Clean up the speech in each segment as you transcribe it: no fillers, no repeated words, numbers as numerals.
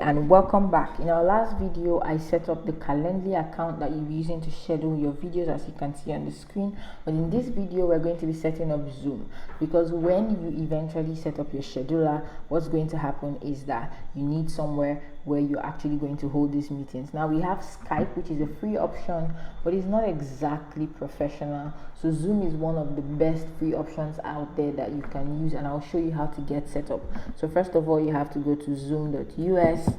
And welcome back. In our last video I set up the Calendly account that you'll be using to schedule your videos, as you can see on the screen. But in this video we're going to be setting up Zoom, because when you eventually set up your scheduler, what's going to happen is that you need somewhere where you're actually going to hold these meetings. Now we have Skype, which is a free option, but it's not exactly professional. So Zoom is one of the best free options out there that you can use, and I'll show you how to get set up. So first of all, you have to go to zoom.us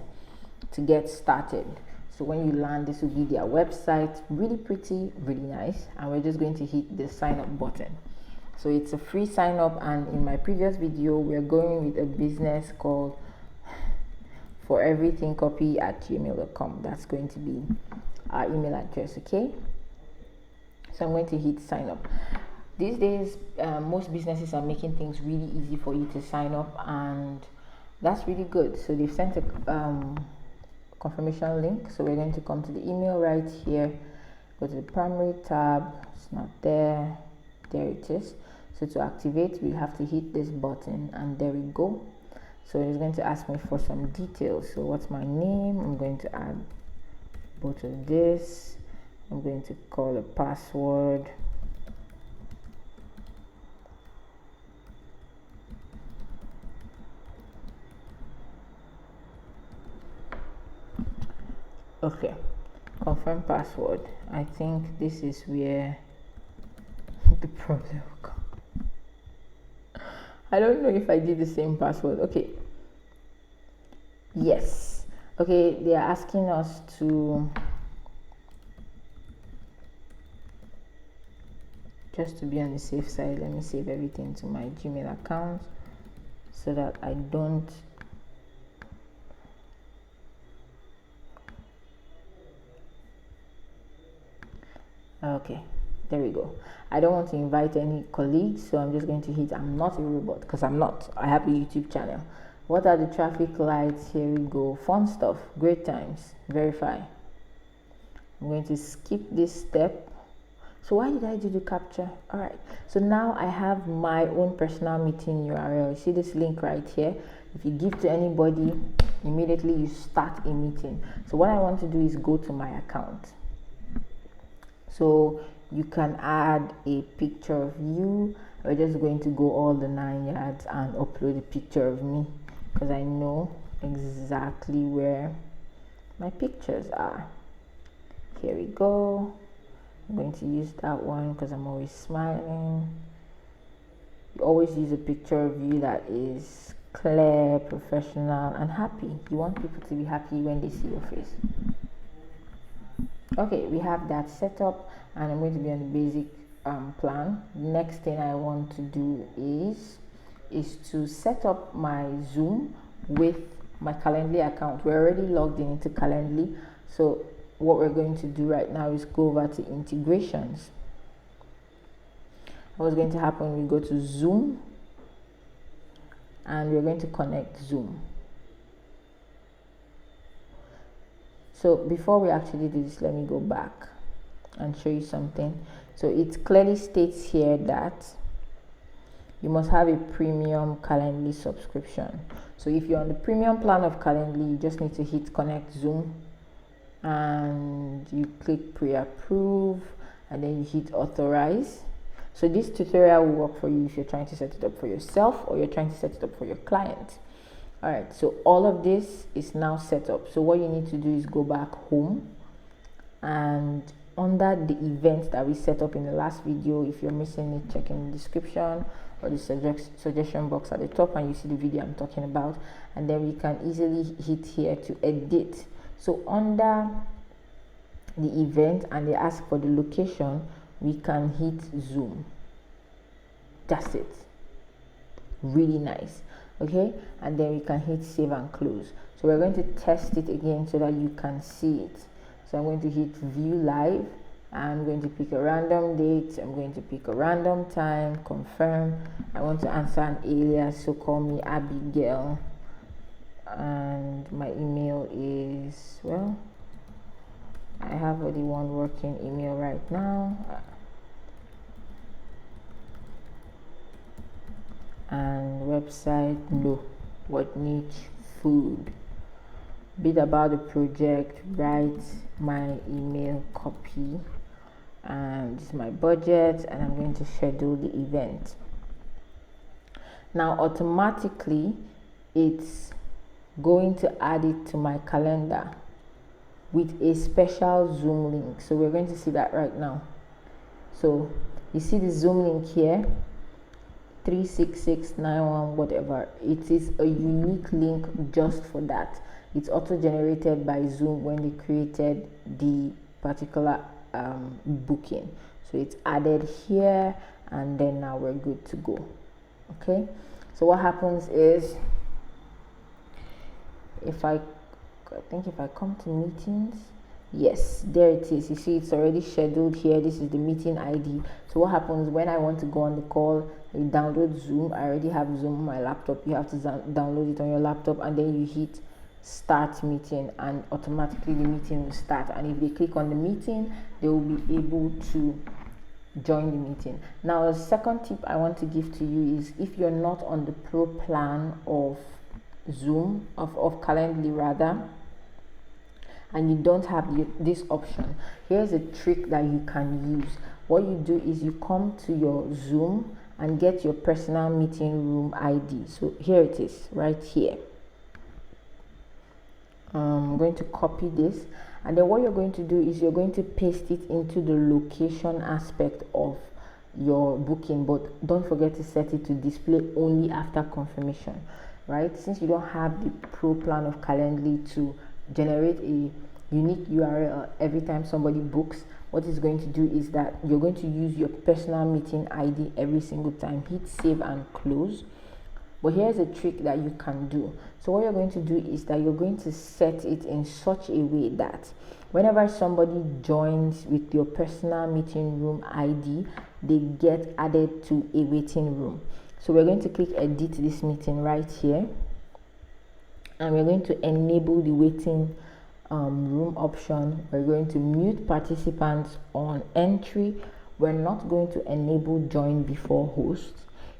to get started. So when you land, this will be their website. Really pretty, really nice. And we're just going to hit the sign up button. So it's a free sign up, and in my previous video we're going with a business called foreverythingcopy@gmail.com. That's going to be our email address. Okay, so I'm going to hit sign up. These days most businesses are making things really easy for you to sign up, and that's really good. So they've sent a confirmation link. So we're going to come to the email right here, go to the primary tab. It's not there. There it is. So to activate, we have to hit this button, and there we go. So it's going to ask me for some details. So what's my name? I'm going to add both of this. I'm going to call a password. Okay, confirm password. I think this is where the problem will come. I don't know if I did the same password. Okay, yes. Okay, they are asking us to just to be on the safe side. Let me save everything to my Gmail account so that I don't okay, there we go. I don't want to invite any colleagues, so I'm just going to hit I'm not a robot, because I'm not. I have a YouTube channel. What are the traffic lights? Here we go. Fun stuff, great times. Verify. I'm going to skip this step. So why did I do the capture? All right, so now I have my own personal meeting URL. You see this link right here? If you give to anybody, immediately you start a meeting. So what I want to do is go to my account. So you can add a picture of you. We're just going to go all the 9 yards and upload a picture of me, because I know exactly where my pictures are. Here we go. I'm going to use that one because I'm always smiling. You always use a picture of you that is clear, professional, and happy. You want people to be happy when they see your face. Okay, we have that set up, and I'm going to be on the basic plan. Next thing I want to do is to set up my Zoom with my Calendly account. We're already logged into Calendly, so what we're going to do right now is go over to integrations. What's going to happen, we go to Zoom, and we're going to connect Zoom. So before we actually do this, let me go back and show you something. So it clearly states here that you must have a premium Calendly subscription. So if you're on the premium plan of Calendly, you just need to hit connect Zoom, and you click pre-approve, and then you hit authorize. So this tutorial will work for you if you're trying to set it up for yourself or you're trying to set it up for your client. All right, so all of this is now set up. So what you need to do is go back home, and under the events that we set up in the last video, if you're missing it, check in the description or the suggestion box at the top, and you see the video I'm talking about, and then we can easily hit here to edit. So under the event, and they ask for the location, we can hit Zoom. That's it. Really nice. Okay, and then we can hit save and close. So we're going to test it again so that you can see it. So I'm going to hit view live. I'm going to pick a random date. I'm going to pick a random time. Confirm. I want to answer an alias, so call me Abigail, and my email is, well, I have the one working email right now, and website, no. What niche? Food. bit about the project, write my email, copy, and this is my budget, and I'm going to schedule the event. Now automatically it's going to add it to my calendar with a special Zoom link. So we're going to see that right now. So you see the Zoom link here, 36691 whatever. It is a unique link just for that. It's auto generated by Zoom when they created the particular booking. So it's added here, and then now we're good to go. Okay, so what happens is, if I come to meetings, yes, there it is. You see it's already scheduled here. This is the meeting ID. So what happens when I want to go on the call? You download Zoom. I already have Zoom on my laptop. You have to download it on your laptop, and then you hit start meeting, and automatically the meeting will start. And if they click on the meeting, they will be able to join the meeting. Now the second tip I want to give to you is, if you're not on the pro plan of Zoom, of Calendly rather, and you don't have this option, here's a trick that you can use. What you do is you come to your Zoom and get your personal meeting room ID. So here it is right here. I'm going to copy this, and then what you're going to do is you're going to paste it into the location aspect of your booking, but don't forget to set it to display only after confirmation, right? Since you don't have the pro plan of Calendly to generate a unique URL every time somebody books, what it's going to do is that you're going to use your personal meeting ID every single time. Hit save and close. But here's a trick that you can do. So what you're going to do is that you're going to set it in such a way that whenever somebody joins with your personal meeting room ID, they get added to a waiting room. So we're going to click edit this meeting right here, and we're going to enable the waiting room option. We're going to mute participants on entry. We're not going to enable join before host.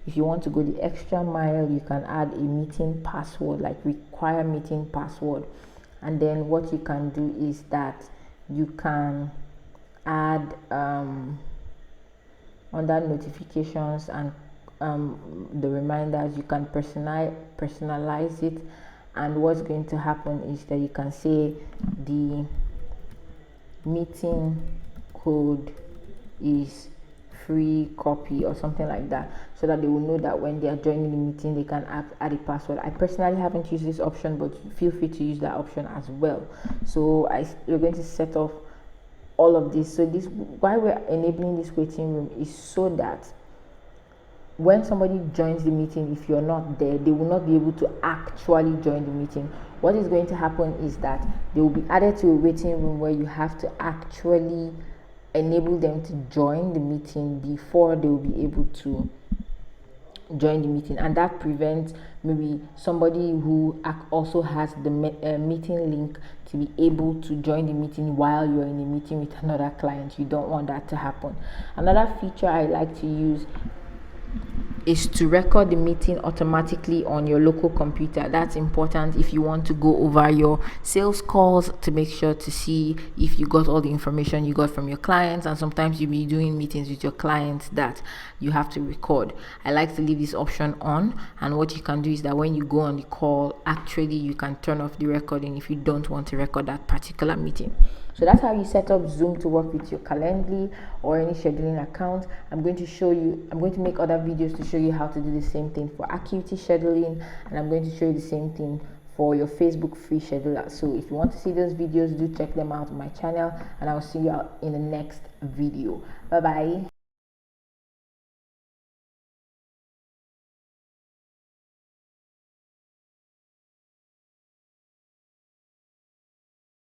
If you want to go the extra mile, you can add a meeting password, like require meeting password. And then what you can do is that you can add under notifications and the reminders, you can personalize it. And what's going to happen is that you can say the meeting code is free copy or something like that, so that they will know that when they are joining the meeting they can add a password. I personally haven't used this option, but feel free to use that option as well. So we're going to set off all of this. So this, why we're enabling this waiting room, is so that when somebody joins the meeting, if you're not there, they will not be able to actually join the meeting. What is going to happen is that they will be added to a waiting room where you have to actually enable them to join the meeting before they will be able to join the meeting, and that prevents maybe somebody who also has the meeting link to be able to join the meeting while you're in a meeting with another client. You don't want that to happen. Another feature I like to use is to record the meeting automatically on your local computer. That's important if you want to go over your sales calls to make sure to see if you got all the information you got from your clients. And sometimes you'll be doing meetings with your clients that you have to record. I like to leave this option on, and what you can do is that when you go on the call, actually you can turn off the recording if you don't want to record that particular meeting. So that's how you set up Zoom to work with your Calendly or any scheduling account. I'm going to make other videos to show you how to do the same thing for Acuity scheduling, and I'm going to show you the same thing for your Facebook free scheduler. So if you want to see those videos, do check them out on my channel, and I'll see you out in the next video. Bye bye.